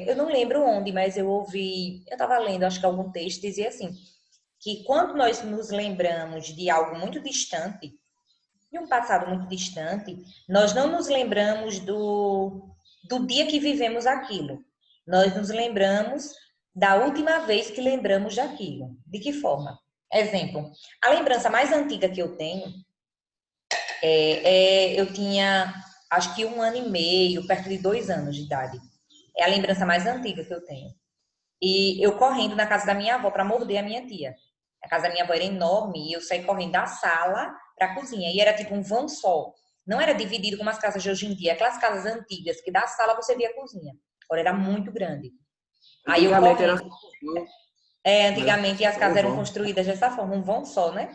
Eu não lembro onde, mas eu estava lendo, acho que algum texto dizia assim, que quando nós nos lembramos de algo muito distante, de um passado muito distante, nós não nos lembramos do dia que vivemos aquilo. Nós nos lembramos da última vez que lembramos daquilo. De que forma? Exemplo, a lembrança mais antiga que eu tenho eu tinha acho que 1 ano e meio, perto de 2 anos de idade. É a lembrança mais antiga que eu tenho. E eu correndo na casa da minha avó para morder a minha tia. A casa da minha avó era enorme e eu saí correndo da sala para a cozinha. E era tipo um vão só. Não era dividido como as casas de hoje em dia. Aquelas casas antigas que da sala você via a cozinha. Agora era muito grande. Aí eu Antigamente era só correndo. um vão, era Antigamente as só um casas eram vão. construídas dessa forma, um vão só, né?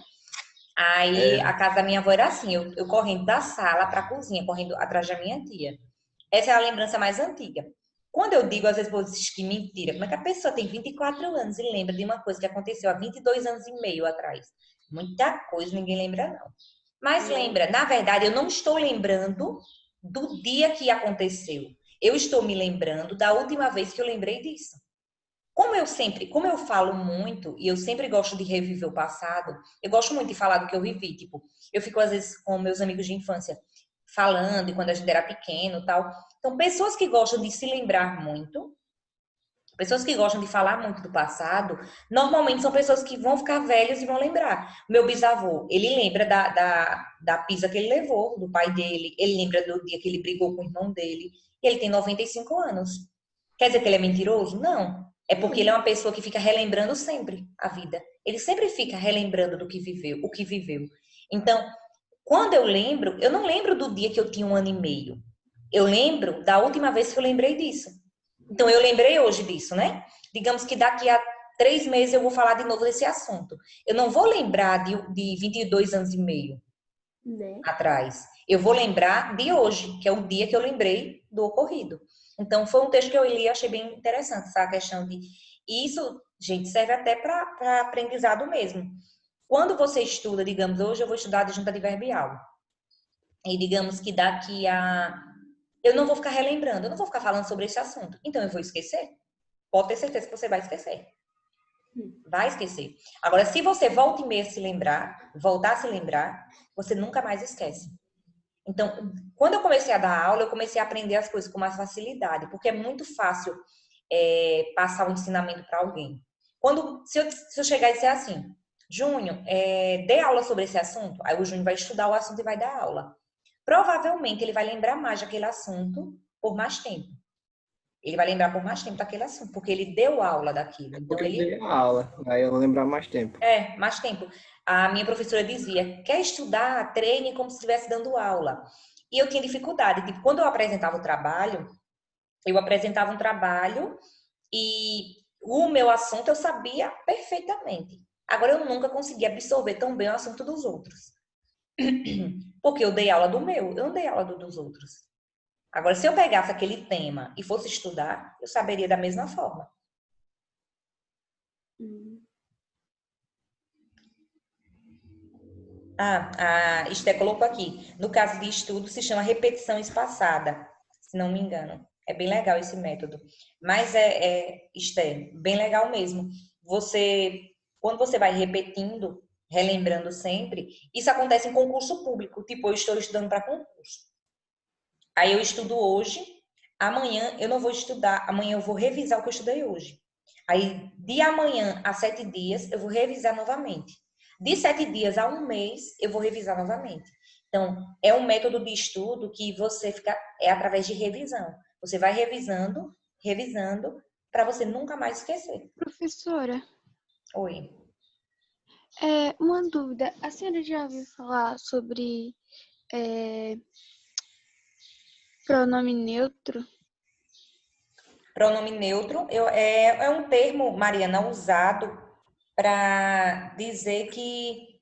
Aí a Era. casa da minha avó era assim, eu correndo da sala para a cozinha, correndo atrás da minha tia. Essa é a lembrança mais antiga. Quando eu digo, às vezes, vou dizer que mentira, como é que a pessoa tem 24 anos e lembra de uma coisa que aconteceu há 22 anos e meio atrás? Muita coisa ninguém lembra, não. Mas Não. lembra, na verdade, eu não estou lembrando do dia que aconteceu. Eu estou me lembrando da última vez que eu lembrei disso. Como eu falo muito e eu sempre gosto de reviver o passado, eu gosto muito de falar do que eu vivi, tipo, eu fico às vezes com meus amigos de infância falando e quando a gente era pequeno, tal. Então, pessoas que gostam de se lembrar muito, pessoas que gostam de falar muito do passado, normalmente são pessoas que vão ficar velhos e vão lembrar. Meu bisavô, ele lembra da pisa que ele levou, do pai dele, ele lembra do dia que ele brigou com o irmão dele, e ele tem 95 anos. Quer dizer que ele é mentiroso? Não. É porque ele é Não. uma pessoa que fica relembrando sempre a vida. Ele sempre fica relembrando do que viveu, o que viveu. Então, quando eu lembro, eu não lembro do dia que eu tinha 1 ano e meio. Eu lembro da última vez que eu lembrei disso. Então, eu lembrei hoje disso, né? Digamos que daqui a 3 meses eu vou falar de novo desse assunto. Eu não vou lembrar de 22 anos e meio Né? atrás. Eu vou lembrar de hoje, que é o dia que eu lembrei do ocorrido. Então, foi um texto que eu li e achei bem interessante, essa questão de... E isso, gente, serve até para aprendizado mesmo. Quando você estuda, digamos, hoje eu vou estudar de junta adverbial. E digamos que daqui a... Eu não vou ficar relembrando, eu não vou ficar falando sobre esse assunto. Então, eu vou esquecer. Pode ter certeza que você vai esquecer. Vai esquecer. Agora, se você volta e meia se lembrar, voltar a se lembrar, você nunca mais esquece. Então, quando eu comecei a dar aula, eu comecei a aprender as coisas com mais facilidade, porque é muito fácil passar o ensinamento para alguém. Se eu chegar e dizer assim, Júnior, dê aula sobre esse assunto, aí o Júnior vai estudar o assunto e vai dar aula. Provavelmente ele vai lembrar mais daquele assunto por mais tempo. Ele vai lembrar por mais tempo daquele assunto, porque ele deu aula daquilo. Então, Porque eu ele dei a aula, aí eu vou lembrar mais tempo. mais tempo. A minha professora dizia, quer estudar, treine como se estivesse dando aula. E eu tinha dificuldade. Tipo, quando eu apresentava um trabalho e o meu assunto eu sabia perfeitamente. Agora eu nunca consegui absorver tão bem o assunto dos outros. Porque eu dei aula do meu, eu não dei aula dos outros. Agora, se eu pegasse aquele tema e fosse estudar, eu saberia da mesma forma. Hum. A Esté colocou aqui. No caso de estudo, se chama repetição espaçada, se não me engano. É bem legal esse método. Mas Esté, bem legal mesmo. Quando você vai repetindo, relembrando sempre, isso acontece em concurso público. Tipo, eu estou estudando para concurso. Aí eu estudo hoje, amanhã eu não vou estudar, amanhã eu vou revisar o que eu estudei hoje. Aí, de amanhã a 7 dias, eu vou revisar novamente. De 7 dias a um mês, eu vou revisar novamente. Então, é um método de estudo que você fica, é através de revisão. Você vai revisando, revisando, para você nunca mais esquecer. Professora, Oi. uma dúvida. A senhora já ouviu falar sobre pronome neutro? Pronome neutro é um termo, Mariana, usado para dizer que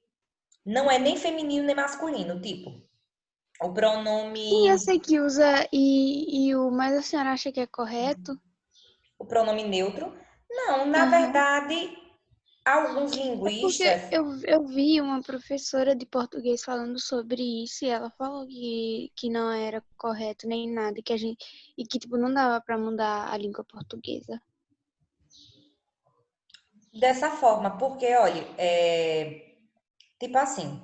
não é nem feminino nem masculino, tipo, o Sim, eu pronome, sei que usa e o, mas a senhora acha que é correto? o pronome neutro. Não, na Aham. verdade, Alguns É porque linguistas, eu vi uma professora de português falando sobre isso e ela falou que não era correto nem nada, que a gente, e que tipo, não dava para mudar a língua portuguesa. dessa forma, porque, olha, tipo assim,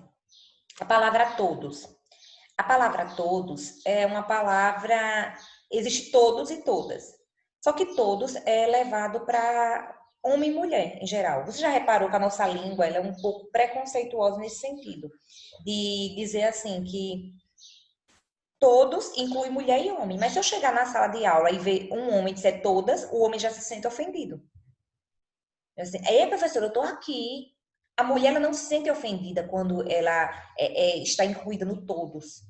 a palavra todos. A palavra todos é uma palavra, existe todos e todas. Só que todos é levado para homem e mulher, em geral. Você já reparou que a nossa língua ela é um pouco preconceituosa nesse sentido, de dizer assim que todos inclui mulher e homem. Mas se eu chegar na sala de aula e ver um homem dizer todas, o homem já se sente ofendido. Assim, aí, professora, eu estou aqui. A mulher ela não se sente ofendida quando ela está incluída no todos.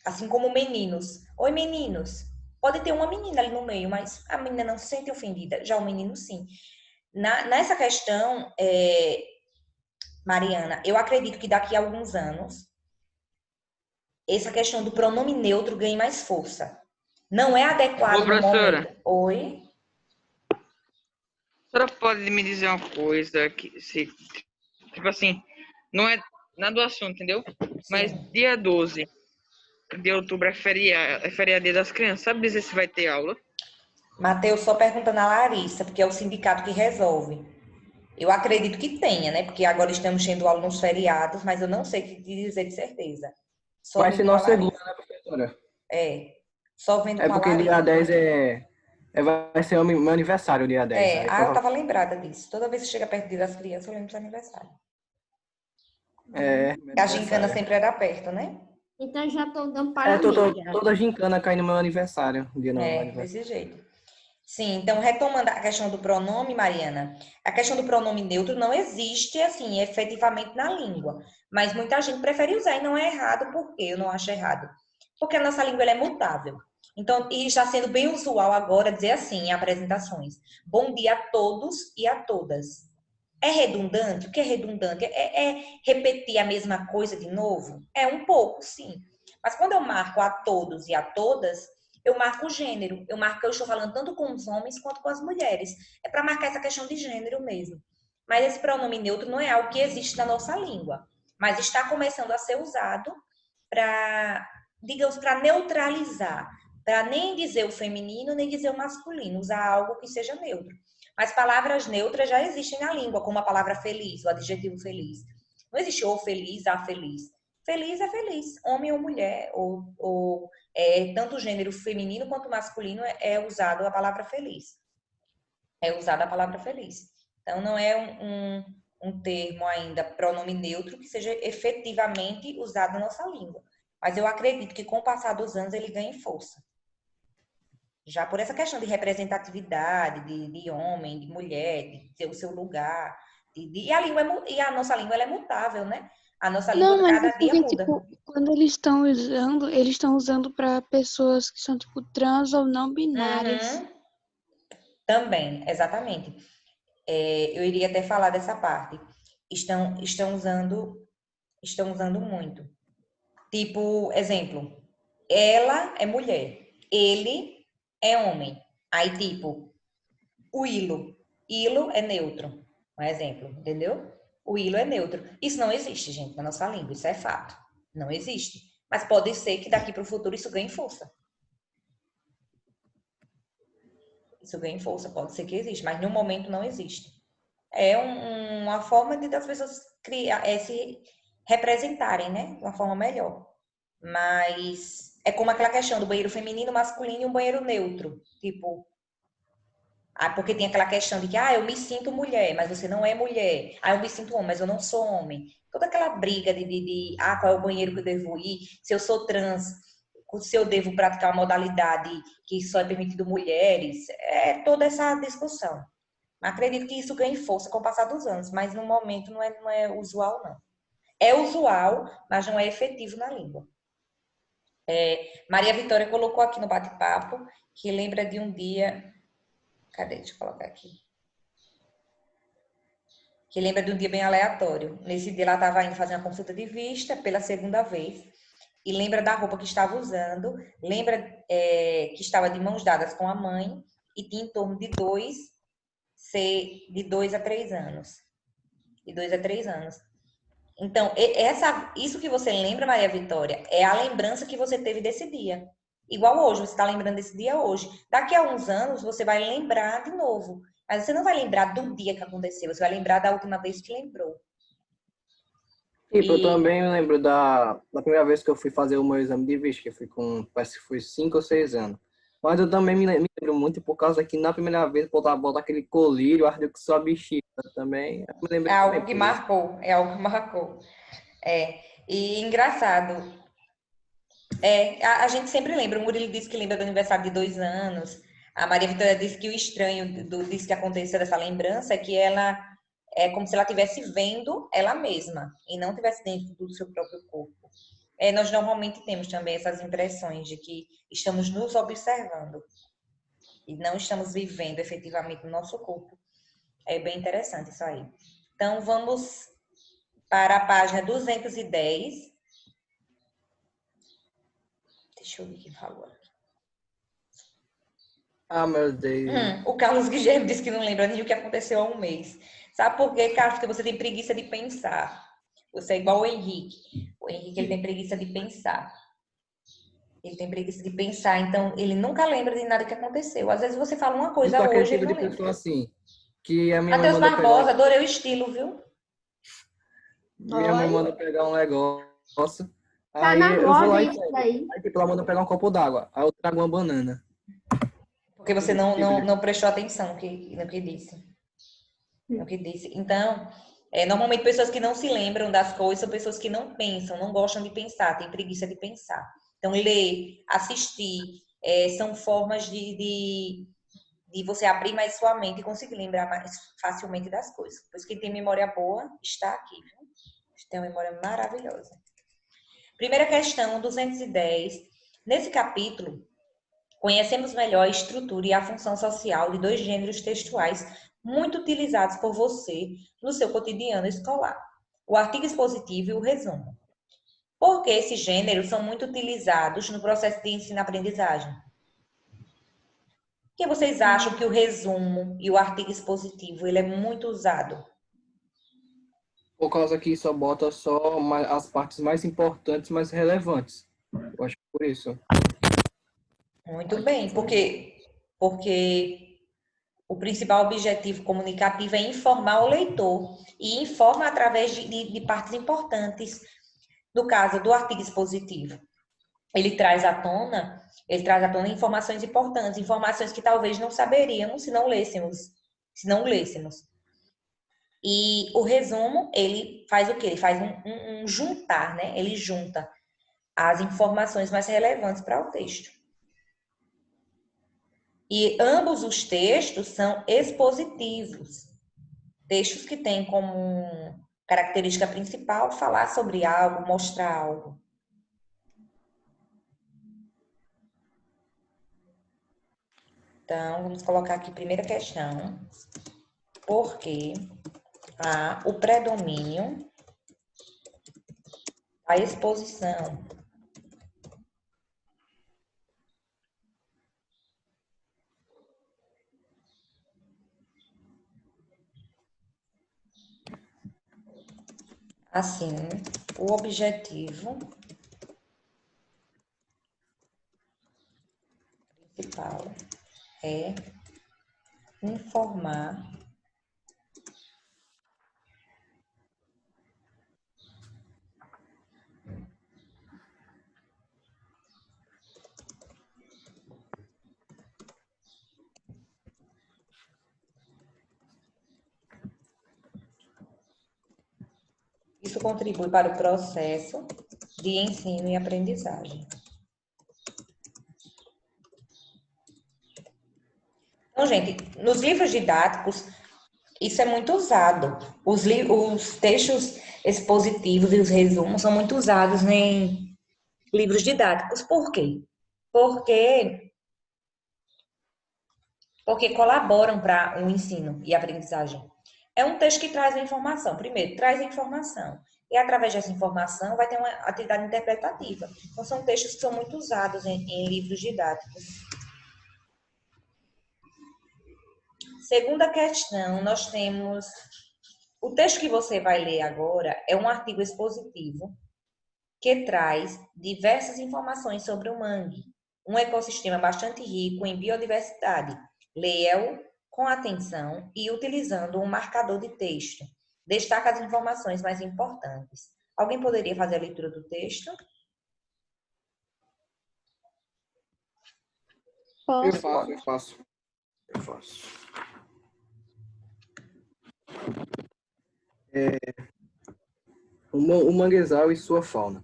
Assim como meninos. Oi, meninos. Pode ter uma menina ali no meio, mas a menina não se sente ofendida. Já o menino, sim. Nessa questão, Mariana, eu acredito que daqui a alguns anos, essa questão do pronome neutro ganhe mais força. Não é Ô, adequado no professora, momento. Oi? a senhora pode me dizer uma coisa que, se, tipo assim, não é nada do assunto, entendeu? Mas Sim. dia 12 de outubro é feriado Dia das Crianças. Sabe dizer se vai ter aula? Matheus, só perguntando a Larissa, porque é o sindicato que resolve. Eu acredito que tenha, né? Porque agora estamos tendo aula nos feriados, mas eu não sei o que dizer de certeza. Só Vai ser vendo com a nossa segunda, Larissa. né, professora? É, só vendo É com a porque dia Larissa. 10 vai ser o meu aniversário, dia 10. Aí Eu tava provavelmente lembrada disso. Toda vez que chega perto do dia das crianças, eu lembro do aniversário. é meu A gincana aniversário. sempre era perto, né? Então já estou dando É, parabéns já. toda gincana cai no meu aniversário, dia no meu aniversário. Desse jeito. Sim, então retomando a questão do pronome, Mariana, a questão do pronome neutro não existe assim efetivamente na língua, mas muita gente prefere usar e não é errado, por quê? Eu não acho errado. Porque a nossa língua ela é mutável. Então, e está sendo bem usual agora dizer assim em apresentações: bom dia a todos e a todas. É redundante? O que é redundante? É repetir a mesma coisa de novo? É um pouco, sim. Mas quando eu marco a todos e a todas, eu marco o gênero. Eu marco que eu estou falando tanto com os homens quanto com as mulheres. É para marcar essa questão de gênero mesmo. Mas esse pronome neutro não é algo que existe na nossa língua. Mas está começando a ser usado para, digamos, para neutralizar. Para nem dizer o feminino, nem dizer o masculino. Usar algo que seja neutro. Mas palavras neutras já existem na língua, como a palavra feliz, o adjetivo feliz. Não existe ou feliz, a feliz. Feliz é feliz, homem ou mulher, ou tanto o gênero feminino quanto masculino é usado a palavra feliz. É usada a palavra feliz. Então, não é um termo ainda, pronome neutro, que seja efetivamente usado na nossa língua. Mas eu acredito que com o passar dos anos ele ganhe força. Já por essa questão de representatividade, de homem, de mulher, de ter o seu lugar. E a nossa língua ela é mutável, né? A nossa língua Não, mas é cada dia porque, muda. tipo, quando eles estão usando para pessoas que são, tipo, trans ou não binárias. Uhum, também, exatamente. Eu iria até falar dessa parte. Estão usando muito. Tipo, exemplo, ela é mulher, ele é homem. Aí, tipo, o ilo. Ilo é neutro. Um exemplo, entendeu? O ilo é neutro. Isso não existe, gente, na nossa língua. Isso é fato. Não existe. Mas pode ser que daqui para o futuro isso ganhe força. Isso ganhe força, pode ser que exista, mas no momento não existe. É uma forma das pessoas se representarem, né? De uma forma melhor. Mas é como aquela questão do banheiro feminino, masculino e um banheiro neutro. Tipo, porque tem aquela questão de que, eu me sinto mulher, mas você não é mulher. Eu me sinto homem, mas eu não sou homem. Toda aquela briga qual é o banheiro que eu devo ir, se eu sou trans, se eu devo praticar uma modalidade que só é permitido mulheres, é toda essa discussão. Acredito que isso ganhe força com o passar dos anos, mas no momento não é usual, não. É usual, mas não é efetivo na língua. Maria Vitória colocou aqui no bate-papo que lembra de um dia. Cadê? Deixa eu colocar aqui. Que lembra de um dia bem aleatório. Nesse dia ela estava indo fazer uma consulta de vista pela segunda vez. E lembra da roupa que estava usando. Lembra que estava de mãos dadas com a mãe. E tinha em torno de 2 a 3 anos. de 2 a 3 anos. Então, isso que você lembra, Maria Vitória, é a lembrança que você teve desse dia. Igual hoje, você está lembrando desse dia hoje. Daqui a uns anos, você vai lembrar de novo. Mas você não vai lembrar do dia que aconteceu, você vai lembrar da última vez que lembrou. Tipo, eu também lembro da primeira vez que eu fui fazer o meu exame de vista, que eu fui parece que foi 5 ou 6 anos. Mas eu também me lembro muito por causa que na primeira vez bota aquele colírio, ardeu que só bexiga também. Eu me lembro É algo também que por isso. marcou, é algo que marcou. E engraçado, a gente sempre lembra, o Murilo disse que lembra do aniversário de 2 anos, a Maria Vitória disse que o estranho disso que aconteceu dessa lembrança é que ela é como se ela estivesse vendo ela mesma e não estivesse dentro do seu próprio corpo. Nós normalmente temos também essas impressões de que estamos nos observando e não estamos vivendo efetivamente no nosso corpo. É bem interessante isso aí. Então, vamos para a página 210. Deixa eu ver quem falou aqui. Ah, meu Deus. O Carlos Guilherme disse que não lembra nem o que aconteceu há um mês. Sabe por quê, Carlos? Porque você tem preguiça de pensar. Você é igual o Henrique. O Henrique, ele tem preguiça de pensar. Ele tem preguiça de pensar, então ele nunca lembra de nada que aconteceu. Às vezes você fala uma Eu coisa sou aquele hoje, ele tipo não de lembra. pessoa assim, que a minha mãe Matheus manda eu Barbosa, pegar, adorei o estilo, viu? minha mãe manda eu pegar um negócio, Tá aí na eu vou moda lá e isso pego. daí. Aí tipo, ela manda eu pegar um copo d'água, aí eu trago uma banana. Porque você Esse tipo de... não prestou atenção no que disse. No que disse. Então, normalmente pessoas que não se lembram das coisas são pessoas que não pensam, não gostam de pensar, têm preguiça de pensar. Então, ler, assistir, são formas de você abrir mais sua mente e conseguir lembrar mais facilmente das coisas. Pois quem tem memória boa está aqui, viu? Tem uma memória maravilhosa. Primeira questão, 210. Nesse capítulo, conhecemos melhor a estrutura e a função social de 2 gêneros textuais muito utilizados por você no seu cotidiano escolar: o artigo expositivo e o resumo. Por que esses gêneros são muito utilizados no processo de ensino-aprendizagem? Por que vocês acham que o resumo e o artigo expositivo ele é muito usado? Por causa que só bota só as partes mais importantes, mais relevantes. Eu acho que por isso. Muito bem, porque o principal objetivo comunicativo é informar o leitor e informa através de partes importantes. No caso do artigo expositivo, ele traz à tona informações importantes, informações que talvez não saberíamos se não lêssemos. E o resumo, ele faz o quê? Ele faz um juntar, né? Ele junta as informações mais relevantes para o texto. E ambos os textos são expositivos. Textos que têm como característica principal falar sobre algo, mostrar algo. Então, vamos colocar aqui primeira questão. Por que há o predomínio da exposição? Assim, o objetivo principal é informar Isso contribui para o processo de ensino e aprendizagem. Então, gente, nos livros didáticos, isso é muito usado. Os textos expositivos e os resumos são muito usados em livros didáticos. Por quê? Porque colaboram para o ensino e aprendizagem. É um texto que traz a informação. Primeiro, traz a informação. E através dessa informação vai ter uma atividade interpretativa. Então, são textos que são muito usados em livros didáticos. Segunda questão, nós temos O texto que você vai ler agora é um artigo expositivo que traz diversas informações sobre o mangue, um ecossistema bastante rico em biodiversidade. Leia-o com atenção e utilizando um marcador de texto. Destaca as informações mais importantes. Alguém poderia fazer a leitura do texto? Eu Posso? faço, eu faço. Eu faço. O manguezal e sua fauna.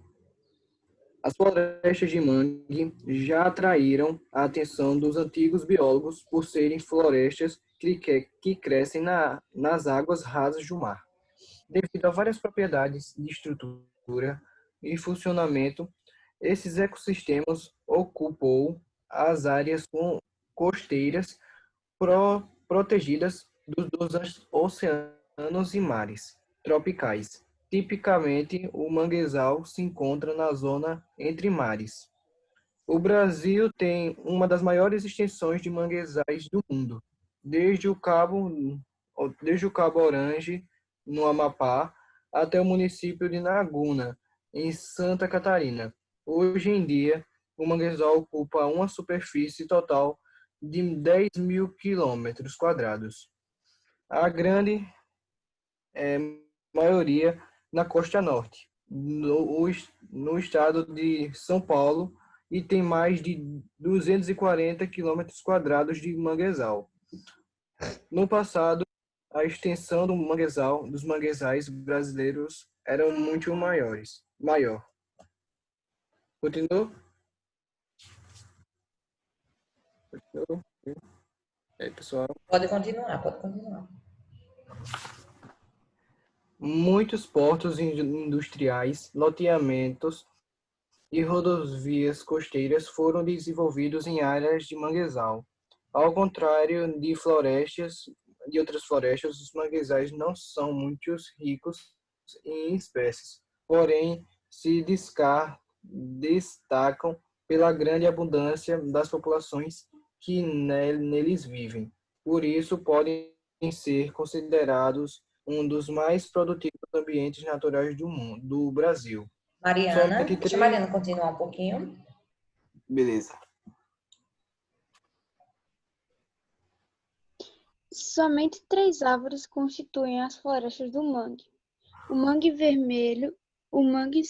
As florestas de mangue já atraíram a atenção dos antigos biólogos por serem florestas que crescem nas águas rasas do mar. Devido a várias propriedades de estrutura e funcionamento, esses ecossistemas ocupam as áreas costeiras protegidas dos oceanos e mares tropicais. Tipicamente, o manguezal se encontra na zona entre mares. O Brasil tem uma das maiores extensões de manguezais do mundo, desde o Cabo Orange, no Amapá, até o município de Naguna, em Santa Catarina. Hoje em dia, o manguezal ocupa uma superfície total de 10.000 quilômetros quadrados. A grande maioria na costa norte, no estado de São Paulo, e tem mais de 240 quilômetros quadrados de manguezal. No passado, a extensão dos manguezais brasileiros era muito maior. Continuou? Continuou? E aí, pessoal? Pode continuar, pode continuar. Muitos portos industriais, loteamentos e rodovias costeiras foram desenvolvidos em áreas de manguezal. Ao contrário de outras florestas, os manguezais não são muito ricos em espécies, porém destacam pela grande abundância das populações que neles vivem. Por isso, podem ser considerados um dos mais produtivos ambientes naturais do Brasil. Mariana, Somente deixa a três. Mariana continuar um pouquinho. Beleza. Somente 3 árvores constituem as florestas do mangue: o mangue vermelho, o mangue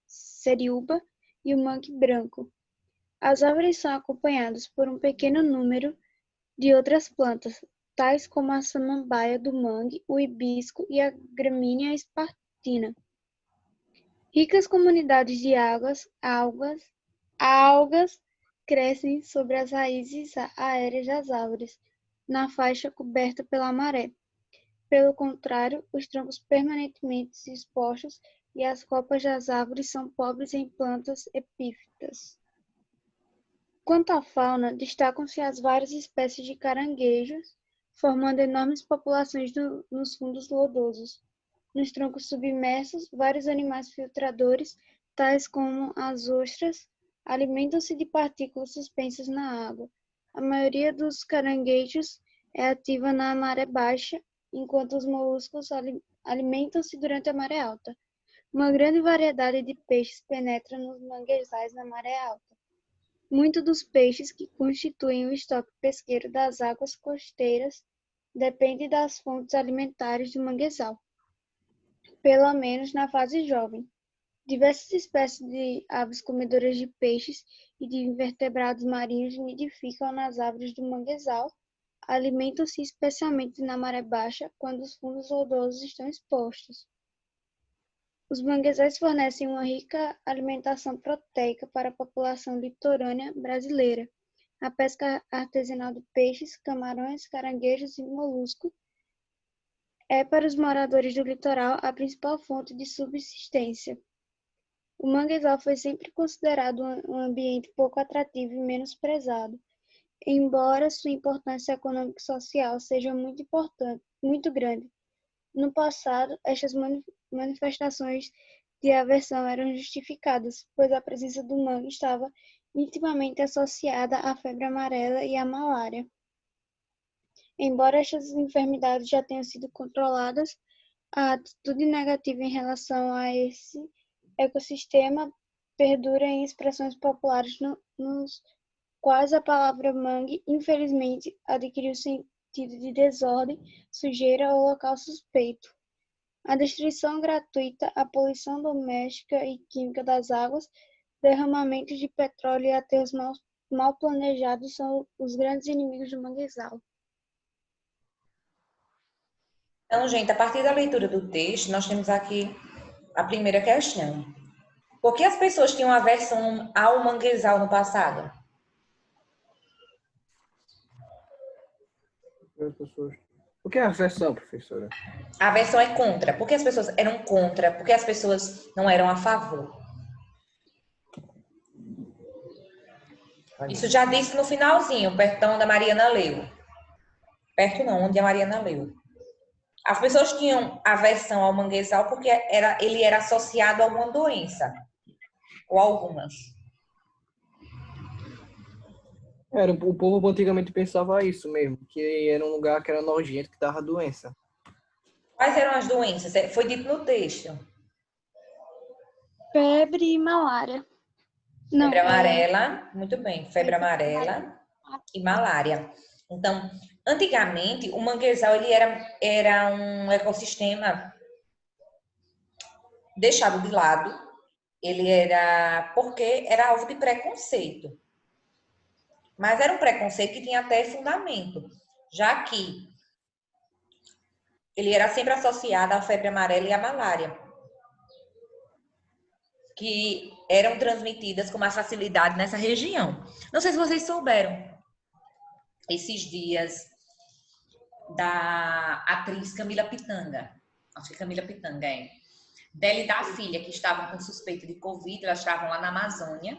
seriúba e o mangue branco. As árvores são acompanhadas por um pequeno número de outras plantas, tais como a samambaia do mangue, o hibisco e a gramínea espartina. Ricas comunidades de algas crescem sobre as raízes aéreas das árvores, na faixa coberta pela maré. Pelo contrário, os troncos permanentemente expostos e as copas das árvores são pobres em plantas epífitas. Quanto à fauna, destacam-se as várias espécies de caranguejos, formando enormes populações nos fundos lodosos. Nos troncos submersos, vários animais filtradores, tais como as ostras, alimentam-se de partículas suspensas na água. A maioria dos caranguejos é ativa na maré baixa, enquanto os moluscos alimentam-se durante a maré alta. Uma grande variedade de peixes penetra nos manguezais na maré alta. Muitos dos peixes que constituem o estoque pesqueiro das águas costeiras dependem das fontes alimentares do manguezal, pelo menos na fase jovem. Diversas espécies de aves comedoras de peixes e de invertebrados marinhos nidificam nas árvores do manguezal, alimentam-se especialmente na maré baixa, quando os fundos lodosos estão expostos. Os manguezais fornecem uma rica alimentação proteica para a população litorânea brasileira. A pesca artesanal de peixes, camarões, caranguejos e moluscos é para os moradores do litoral a principal fonte de subsistência. O manguezal foi sempre considerado um ambiente pouco atrativo e menosprezado, embora sua importância econômica e social seja muito grande. No passado, estas manifestações de aversão eram justificadas, pois a presença do mangue estava intimamente associada à febre amarela e à malária. Embora estas enfermidades já tenham sido controladas, a atitude negativa em relação a esse ecossistema perdura em expressões populares nos quais a palavra mangue, infelizmente, adquiriu sentido de desordem, sujeira ou local suspeito. A destruição gratuita, a poluição doméstica e química das águas, derramamentos de petróleo e aterros mal planejados são os grandes inimigos do manguezal. Então, gente, a partir da leitura do texto, nós temos aqui a primeira questão. Por que as pessoas tinham aversão ao manguezal no passado? O que é aversão, professora? A aversão é contra. Por que as pessoas eram contra? Por que as pessoas não eram a favor? Isso já disse no finalzinho, perto onde a Mariana leu. Perto não, onde a Mariana leu. As pessoas tinham aversão ao manguezal porque ele era associado a alguma doença. Ou algumas. O povo antigamente pensava isso mesmo, que era um lugar que era nojento, que dava doença. Quais eram as doenças? Foi dito no texto. Febre e malária. Não, Febre amarela, muito bem. Febre amarela e malária. Então, antigamente, o manguezal ele era um ecossistema deixado de lado. Ele era porque era alvo de preconceito. Mas era um preconceito que tinha até fundamento, já que ele era sempre associado à febre amarela e à malária, que eram transmitidas com mais facilidade nessa região. Não sei se vocês souberam, esses dias, da atriz Camila Pitanga, acho que Camila Pitanga dela e da filha, que estavam com suspeita de Covid, elas estavam lá na Amazônia,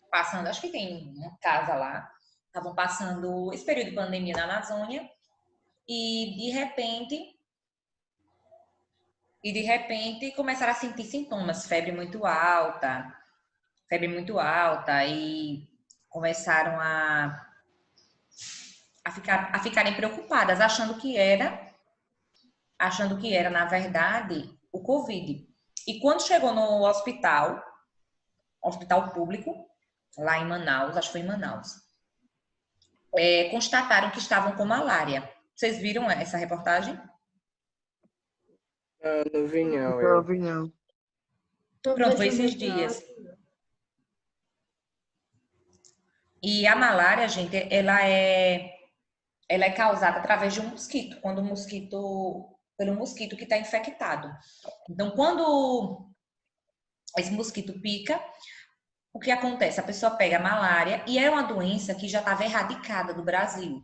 passando, acho que tem uma casa lá, estavam passando esse período de pandemia na Amazônia, e de repente começaram a sentir sintomas, febre muito alta, e começaram a ficarem preocupadas, achando que era, na verdade, o Covid. E quando chegou no hospital público, lá em Manaus, acho que foi em Manaus, constataram que estavam com malária. Vocês viram essa reportagem? Não vi não. Não vi não. Pronto, foi esses dias. E a malária, gente, ela é causada através de um mosquito, pelo mosquito que está infectado. Então, quando esse mosquito pica, o que acontece? A pessoa pega a malária e é uma doença que já estava erradicada do Brasil.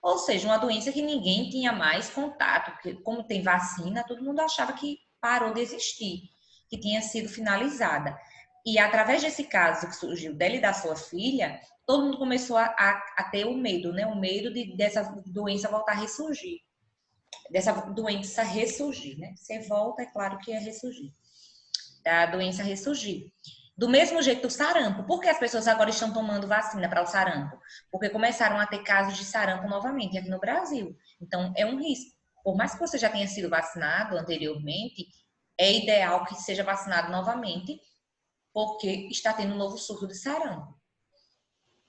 Ou seja, uma doença que ninguém tinha mais contato, porque como tem vacina, todo mundo achava que parou de existir, que tinha sido finalizada. E através desse caso que surgiu dela e da sua filha, todo mundo começou a ter o medo, né? O medo dessa doença voltar a ressurgir. Dessa doença ressurgir, né? Você volta, é claro que é ressurgir. Da doença ressurgir. Do mesmo jeito do sarampo. Por que as pessoas agora estão tomando vacina para o sarampo? Porque começaram a ter casos de sarampo novamente aqui no Brasil. Então, é um risco. Por mais que você já tenha sido vacinado anteriormente, é ideal que seja vacinado novamente, porque está tendo um novo surto de sarampo.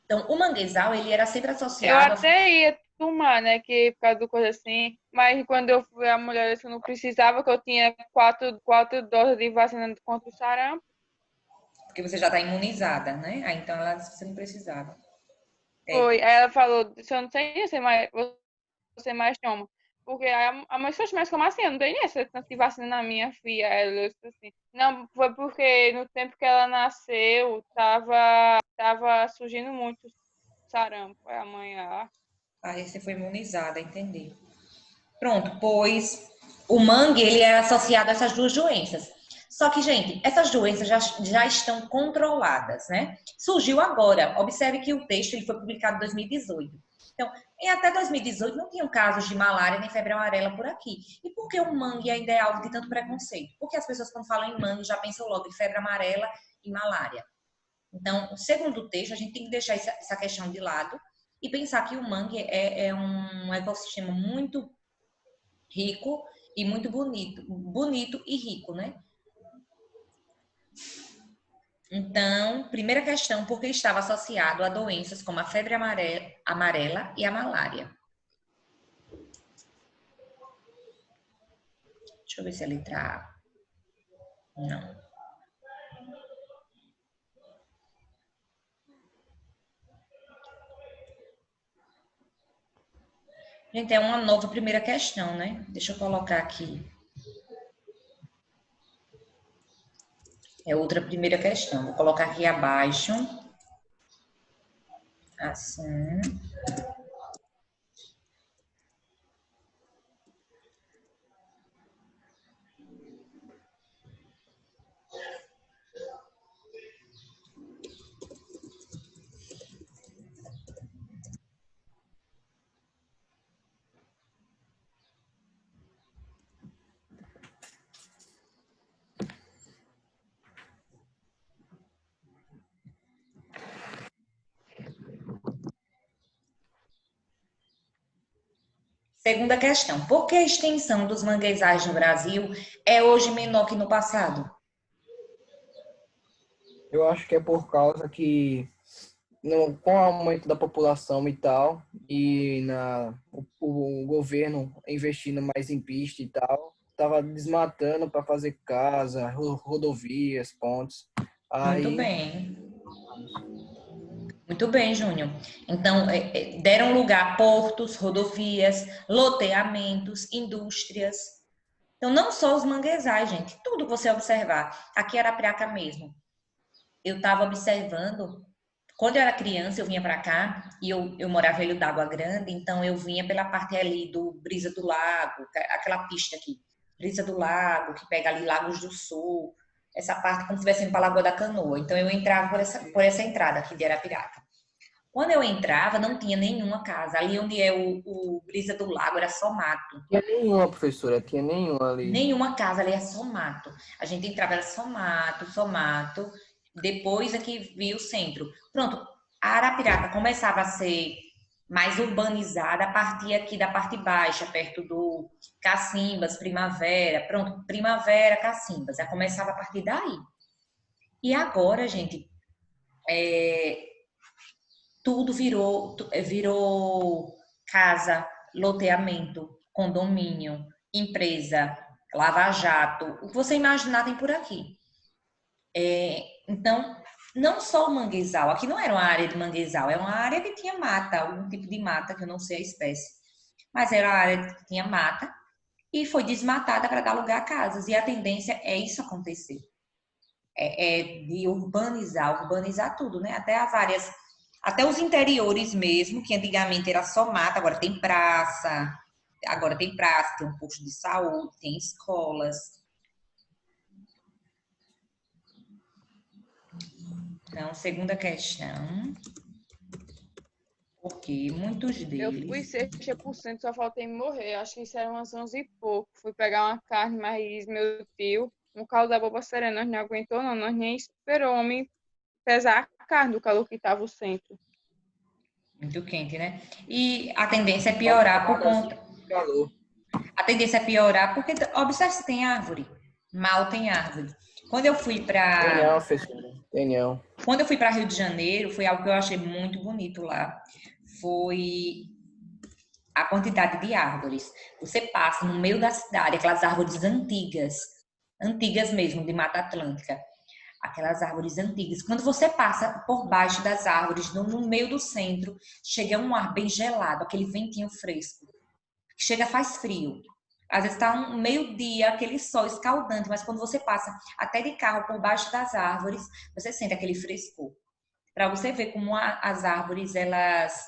Então, o manguezal, ele era sempre Eu associado... até ia tomar, né, que por causa do coisa assim, mas quando eu fui a mulher disse que eu não precisava, que eu tinha quatro doses de vacina contra o sarampo. Porque você já está imunizada, né? Aí, então, ela disse que você não precisava. Foi. Aí ela falou, se eu não tenho, você mais toma. Porque aí a mãe disse, mas como assim? Eu não tenho essa tanto de vacina na minha filha. Aí ela disse assim, não, foi porque no tempo que ela nasceu, tava surgindo muito sarampo. Aí a mãe, Aí você foi imunizada, entendi. Pronto, pois o mangue, ele é associado a essas duas doenças. Só que, gente, essas doenças já estão controladas, né? Surgiu agora. Observe que o texto ele foi publicado em 2018. Então, em até 2018 não tinham casos de malária nem febre amarela por aqui. E por que o mangue ainda é alvo de tanto preconceito? Porque as pessoas, quando falam em mangue, já pensam logo em febre amarela e malária. Então, segundo o texto, a gente tem que deixar essa questão de lado, e pensar que o mangue é um ecossistema muito rico e muito bonito e rico, né? Então, primeira questão, porque estava associado a doenças como a febre amarela e a malária. Deixa eu ver se a letra A. Não. Gente, é uma nova primeira questão, né? Deixa eu colocar aqui. É outra primeira questão. Vou colocar aqui abaixo. Assim. Segunda questão. Por que a extensão dos manguezais no Brasil é hoje menor que no passado? Eu acho que é por causa que com o aumento da população e tal, e o governo investindo mais em pista e tal, estava desmatando para fazer casa, rodovias, pontes. Muito Aí, bem. Muito bem, Júnior. Então, deram lugar a portos, rodovias, loteamentos, indústrias. Então, não só os manguezais, gente, tudo que você observar. Aqui era Arapiraca mesmo. Eu estava observando, quando eu era criança, eu vinha para cá e eu morava em Ilha d'Água Grande, então eu vinha pela parte ali do Brisa do Lago, aquela pista aqui, Brisa do Lago, que pega ali Lagos do Sul, essa parte como se estivesse indo para a Lagoa da Canoa. Então eu entrava por essa entrada aqui de Arapiraca. Quando eu entrava, não tinha nenhuma casa. Ali onde é o Brisa do Lago era só mato. tinha nenhuma, professora, tinha nenhuma ali. Nenhuma casa ali é só mato. A gente entrava, era só mato, só mato. Depois é que vi o centro. Pronto, a Arapiraca começava a ser mais urbanizada a partir aqui da parte baixa, perto do Cacimbas, Primavera. Pronto, Primavera, Cacimbas. Já começava a partir daí. E agora, gente, tudo virou casa, loteamento, condomínio, empresa, lava-jato, o que você imaginar tem por aqui. Então, não só o manguezal, aqui não era uma área de manguezal, é uma área que tinha mata, algum tipo de mata, que eu não sei a espécie, mas era uma área que tinha mata e foi desmatada para dar lugar a casas, e a tendência é isso acontecer. De urbanizar tudo, né? Até os interiores mesmo, que antigamente era só mata, agora tem praça, tem um posto de saúde, tem escolas. Então, segunda questão, porque muitos Eu fui deles... 60%, só faltei morrer. Acho que isso era umas 11 e pouco. Fui pegar uma carne, mas meu tio, no caldo da boba serena, nós não aguentou, não. Nós nem esperou o homem pesar a carne do calor que estava o centro. Muito quente, né? E a tendência é piorar por conta... Calor. A tendência é piorar porque, observe se tem árvore. Mal tem árvore. Quando eu fui Tem para... não, professora, tem não. Quando eu fui para Rio de Janeiro, foi algo que eu achei muito bonito lá. Foi a quantidade de árvores. Você passa no meio da cidade, aquelas árvores antigas, antigas mesmo, de Mata Atlântica. Aquelas árvores antigas. Quando você passa por baixo das árvores, no meio do centro, chega um ar bem gelado, aquele ventinho fresco. Chega, faz frio. Às vezes está um meio-dia, aquele sol escaldante, mas quando você passa até de carro por baixo das árvores, você sente aquele frescor. Para você ver como as árvores, elas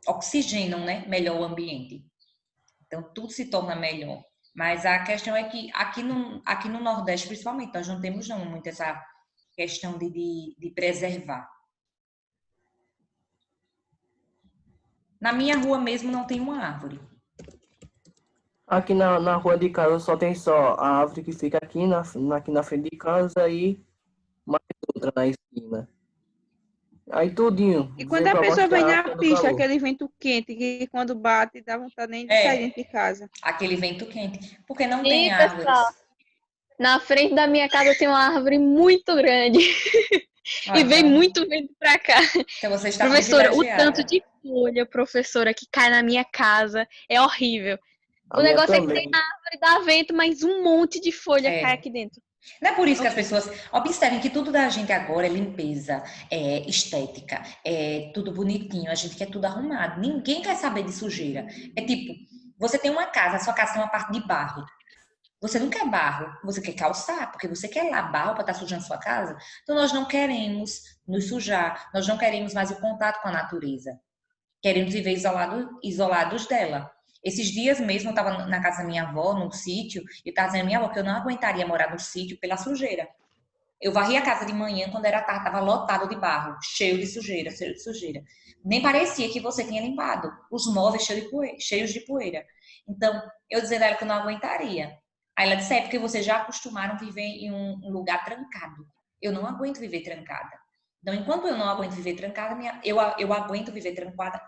oxigenam, né, melhor o ambiente. Então, tudo se torna melhor. Mas a questão é que aqui no Nordeste, principalmente, nós não temos não, muito essa questão de preservar. Na minha rua mesmo não tem uma árvore. Aqui na rua de casa só tem só a árvore que fica aqui na frente de casa e mais outra na esquina. Aí tudinho. E quando Dizendo a pra baixo pessoa vem da na África do pista, calor. aquele vento quente, que quando bate, dá vontade nem de sair É, dentro de casa. aquele vento quente. Porque não tem E, árvores. pessoal, na frente da minha casa tem uma árvore muito grande Ó, e vem então, muito vento pra cá. então você está Professora, o tanto privilegiada. de folha, professora, que cai na minha casa é horrível. A O minha negócio é que tem também. árvore, dá vento, mas um monte de folha cai É. aqui dentro. Não é por isso que as pessoas observem que tudo da gente agora é limpeza, é estética, é tudo bonitinho, a gente quer tudo arrumado. Ninguém quer saber de sujeira. É tipo, você tem uma casa, a sua casa tem uma parte de barro. Você não quer barro, você quer calçar, porque você quer lá barro para estar sujando sua casa. Então nós não queremos nos sujar, nós não queremos mais o contato com a natureza. Queremos viver isolados dela. Esses dias mesmo eu estava na casa da minha avó, num sítio, e estava dizendo à minha avó que eu não aguentaria morar no sítio pela sujeira. Eu varri a casa de manhã, quando era tarde, estava lotado de barro, cheio de sujeira, cheio de sujeira. Nem parecia que você tinha limpado. Os móveis cheios de poeira. Então, eu dizendo a ela que eu não aguentaria. Aí ela disse, é porque vocês já acostumaram a viver em um lugar trancado. Eu não aguento viver trancada. Então, enquanto eu não aguento viver trancada, eu aguento viver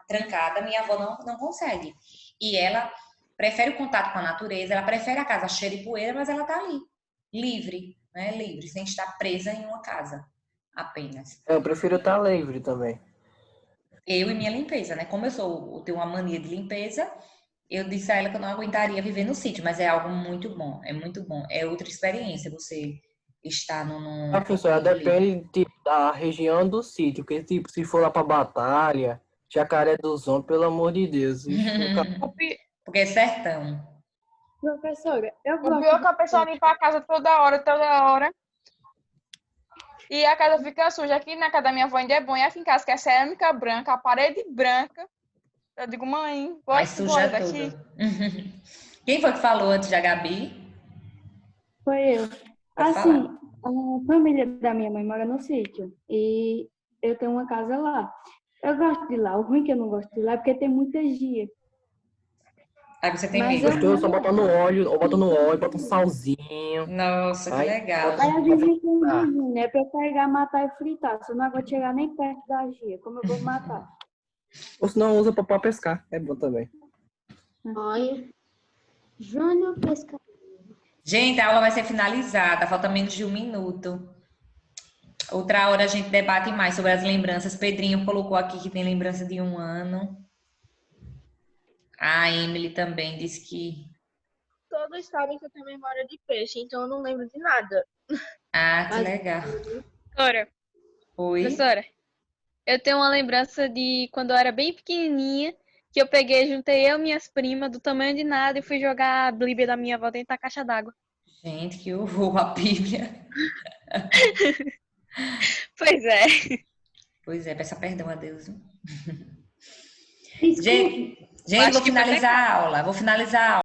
trancada, minha avó não consegue. E ela prefere o contato com a natureza, ela prefere a casa cheia de poeira, mas ela tá ali, livre, né? Livre, sem estar presa em uma casa apenas. Eu prefiro estar livre também. Eu e minha limpeza, né? Como eu tenho uma mania de limpeza, eu disse a ela que eu não aguentaria viver no sítio, mas é algo muito bom, é muito bom. É outra experiência você estar num Professora, mundo livre. depende tipo, da região do sítio, porque tipo, se for lá pra Batalha, Jacaré do Zão, pelo amor de Deus, ixi, O, pi- Porque é sertão. Professora, eu o gosto pior é de... que a pessoa limpa a casa toda hora. E a casa fica suja. Aqui na casa da minha avó ainda é bom. E aqui em casa, que é cerâmica branca, a parede branca. Eu digo, mãe, Mas pode embora suja daqui? tudo. Quem foi que falou antes da Gabi? Foi eu. Pode Assim, falar. a família da minha mãe mora no sítio e eu tenho uma casa lá. Eu gosto de lá. O ruim é que eu não gosto de lá é porque tem muita gia. Aí você tem Mas medo, eu né? gostoso, só amo. botar no óleo, ou bota no óleo, bota um salzinho, Nossa, que aí legal, bota Aí às gente. vezes tem um pra vizinho, né? Pra eu pegar, matar e fritar. Se eu não aguento chegar nem perto da gia, como eu vou matar? ou senão usa pra pescar, é bom também. Olha, Júnior Pesca. Gente, a aula vai ser finalizada, falta menos de 1 minuto. Outra hora a gente debate mais sobre as lembranças. Pedrinho colocou aqui que tem lembrança de 1 ano. A Emily também disse que. Todos sabem que eu tenho memória de peixe, então eu não lembro de nada. Ah, que Mas legal. Professora, Oi. professora, eu tenho uma lembrança de quando eu era bem pequenininha, que eu peguei, juntei eu e minhas primas do tamanho de nada e fui jogar a Bíblia da minha avó dentro da caixa d'água. Gente, que horror, a Bíblia. Pois é. Pois é, peça perdão a Deus. Viu? Desculpe. Gente, vou Acho que foi finalizar a aula. Vou finalizar a aula.